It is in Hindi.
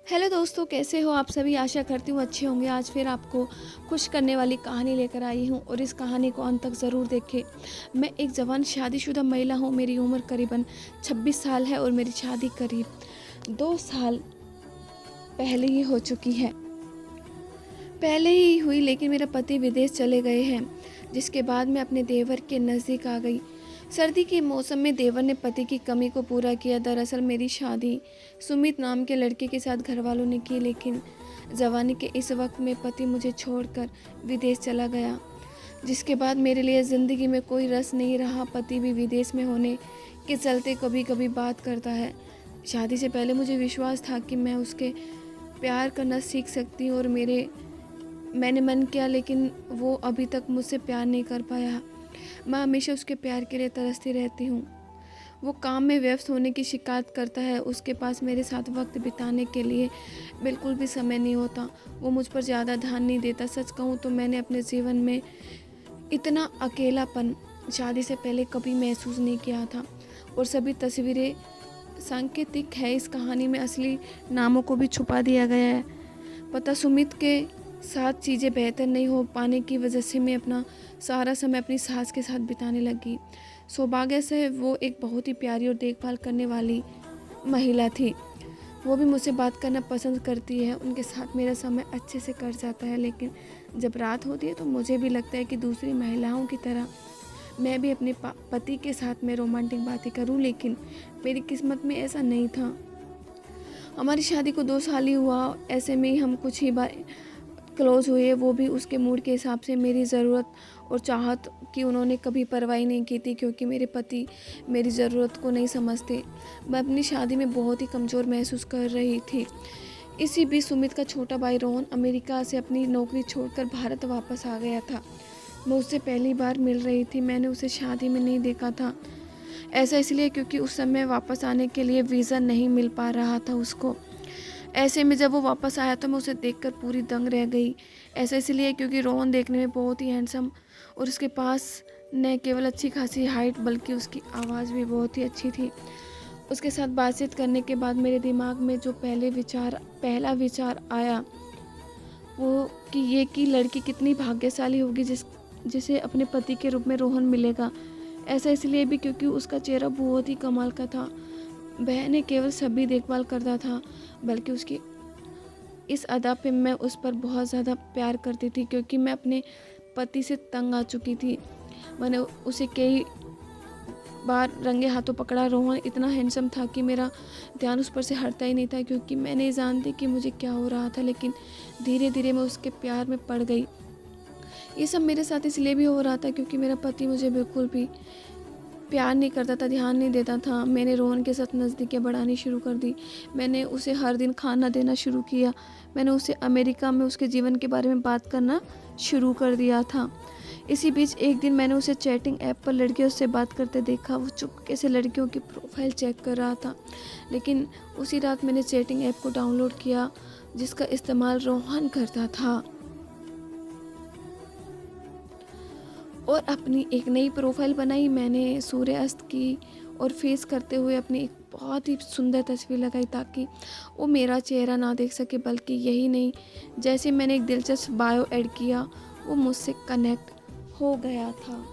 हेलो दोस्तों, कैसे हो आप सभी। आशा करती हूँ अच्छे होंगे। आज फिर आपको खुश करने वाली कहानी लेकर आई हूँ और इस कहानी को अंत तक ज़रूर देखें। मैं एक जवान शादीशुदा महिला हूँ। मेरी उम्र करीबन 26 साल है और मेरी शादी करीब 2 साल पहले ही हो चुकी है। पहले ही हुई, लेकिन मेरा पति विदेश चले गए हैं, जिसके बाद मैं अपने देवर के नज़दीक आ गई। सर्दी के मौसम में देवर ने पति की कमी को पूरा किया। दरअसल मेरी शादी सुमित नाम के लड़के के साथ घर वालों ने की, लेकिन जवानी के इस वक्त में पति मुझे छोड़कर विदेश चला गया, जिसके बाद मेरे लिए ज़िंदगी में कोई रस नहीं रहा। पति भी विदेश में होने के चलते कभी कभी बात करता है। शादी से पहले मुझे विश्वास था कि मैं उसके प्यार करना सीख सकती हूँ और मैंने मन किया, लेकिन वो अभी तक मुझसे प्यार नहीं कर पाया। मैं हमेशा उसके प्यार के लिए तरसती रहती हूँ। वो काम में व्यस्त होने की शिकायत करता है। उसके पास मेरे साथ वक्त बिताने के लिए बिल्कुल भी समय नहीं होता। वो मुझ पर ज़्यादा ध्यान नहीं देता। सच कहूँ तो मैंने अपने जीवन में इतना अकेलापन शादी से पहले कभी महसूस नहीं किया था। और सभी तस्वीरें सांकेतिक है। इस कहानी में असली नामों को भी छुपा दिया गया है। पता सुमित के साथ चीज़ें बेहतर नहीं हो पाने की वजह से मैं अपना सारा समय अपनी सास के साथ बिताने लगी। सौभाग्य से वो एक बहुत ही प्यारी और देखभाल करने वाली महिला थी। वो भी मुझसे बात करना पसंद करती है। उनके साथ मेरा समय अच्छे से कट जाता है, लेकिन जब रात होती है तो मुझे भी लगता है कि दूसरी महिलाओं की तरह मैं भी अपने पति के साथ में रोमांटिक बातें करूं, लेकिन मेरी किस्मत में ऐसा नहीं था। हमारी शादी को 2 साल ही हुआ। ऐसे में ही हम कुछ ही बार क्लोज़ हुए, वो भी उसके मूड के हिसाब से। मेरी ज़रूरत और चाहत की उन्होंने कभी परवाह नहीं की थी, क्योंकि मेरे पति मेरी ज़रूरत को नहीं समझते। मैं अपनी शादी में बहुत ही कमज़ोर महसूस कर रही थी। इसी बीच सुमित का छोटा भाई रोहन अमेरिका से अपनी नौकरी छोड़कर भारत वापस आ गया था। मैं उससे पहली बार मिल रही थी। मैंने उसे शादी में नहीं देखा था। ऐसा इसलिए क्योंकि उस समय वापस आने के लिए वीज़ा नहीं मिल पा रहा था उसको। ऐसे में जब वो वापस आया तो मैं उसे देखकर पूरी दंग रह गई। ऐसा इसलिए क्योंकि रोहन देखने में बहुत ही हैंडसम और उसके पास न केवल अच्छी खासी हाइट बल्कि उसकी आवाज़ भी बहुत ही अच्छी थी। उसके साथ बातचीत करने के बाद मेरे दिमाग में जो पहला विचार आया वो कि लड़की कितनी भाग्यशाली होगी जिसे अपने पति के रूप में रोहन मिलेगा। ऐसा इसलिए भी क्योंकि उसका चेहरा बहुत ही कमाल का था। वह न केवल सभी देखभाल करता था, बल्कि उसकी इस अदा पे मैं उस पर बहुत ज़्यादा प्यार करती थी, क्योंकि मैं अपने पति से तंग आ चुकी थी। मैंने उसे कई बार रंगे हाथों पकड़ा। रोहन इतना हैंडसम था कि मेरा ध्यान उस पर से हटता ही नहीं था, क्योंकि मैं नहीं जानती कि मुझे क्या हो रहा था, लेकिन धीरे धीरे मैं उसके प्यार में पड़ गई। ये सब मेरे साथ इसलिए भी हो रहा था क्योंकि मेरा पति मुझे बिल्कुल भी प्यार नहीं करता था, ध्यान नहीं देता था। मैंने रोहन के साथ नज़दीकियाँ बढ़ानी शुरू कर दी। मैंने उसे हर दिन खाना देना शुरू किया। मैंने उसे अमेरिका में उसके जीवन के बारे में बात करना शुरू कर दिया था। इसी बीच एक दिन मैंने उसे चैटिंग ऐप पर लड़कियों से बात करते देखा। वो चुपके से लड़कियों की प्रोफाइल चेक कर रहा था, लेकिन उसी रात मैंने चैटिंग ऐप को डाउनलोड किया जिसका इस्तेमाल रोहन करता था, और अपनी एक नई प्रोफाइल बनाई। मैंने सूर्यास्त की और फेस करते हुए अपनी एक बहुत ही सुंदर तस्वीर लगाई, ताकि वो मेरा चेहरा ना देख सके। बल्कि यही नहीं, जैसे मैंने एक दिलचस्प बायो ऐड किया, वो मुझसे कनेक्ट हो गया था।